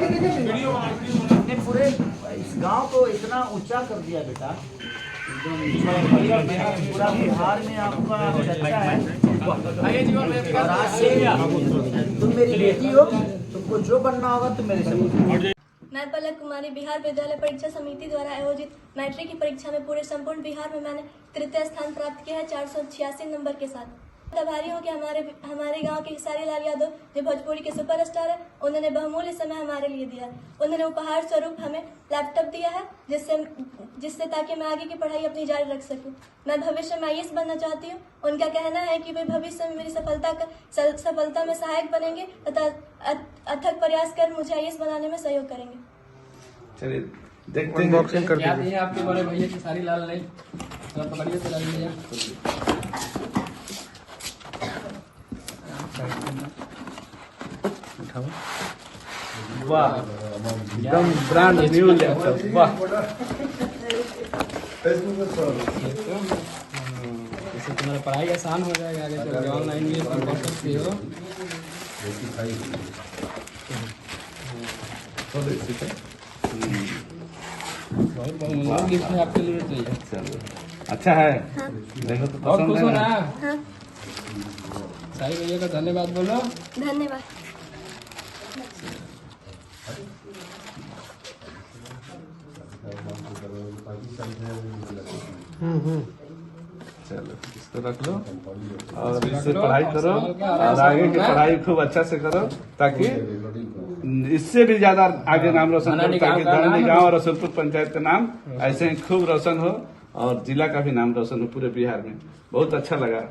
आपने पूरे इस गांव को इतना ऊंचा कर दिया बेटा, पूरा बिहार में आपका चर्चा है। और आज से तुम मेरी बेटी हो, तुमको जो बनना होगा तुम मेरे से पूछो। मैं पलक कुमारी बिहार विद्यालय परीक्षा समिति द्वारा आयोजित मैट्रिक की परीक्षा में पूरे संपूर्ण बिहार में मैंने तृतीय स्थान प्राप्त किया है 486 नंबर के साथ। आभारी हूँ कि हमारे गांव के खेसारी लाल यादव जो भोजपुरी के सुपरस्टार है, उन्होंने बहुमूल्य समय हमारे लिए दिया है। उन्होंने उपहार स्वरूप हमें लैपटॉप दिया है जिससे ताकि मैं आगे की पढ़ाई अपनी जारी रख सकूं। मैं भविष्य में IAS बनना चाहती हूं। उनका कहना है कि वे भविष्य में मेरी सफलता में सहायक बनेंगे तथा अथक प्रयास कर मुझे IAS बनाने में सहयोग करेंगे। चलिए देखते हैं अनबॉक्सिंग कर दीजिए। आपके बड़े भैया खेसारी लाल ने पकड़िए तो भैया वाह, एकदम ब्रांड न्यू लैपटॉप। वाह, इससे तुम्हारा पढ़ाई आसान हो जाएगा, आगे चल के ऑनलाइन भी तुम पढ़ सकते हो। बहुत बहुत गिफ्ट है आपके लिए चाहिए। चलो अच्छा है। देखो तो बहुत खुश पसंद हो है ना। हाँ, साई भैया का धन्यवाद बोलो। धन्यवाद। चलो इसको रख लो और इससे पढ़ाई करो और आगे की पढ़ाई खूब अच्छा से करो ताकि इससे भी ज्यादा आगे नाम रोशन करो, ताकि धरनी गाँव और रसूलपुर पंचायत का नाम ऐसे ही खूब रोशन हो और जिला का भी नाम रोशन हो पूरे बिहार में। बहुत अच्छा लगा।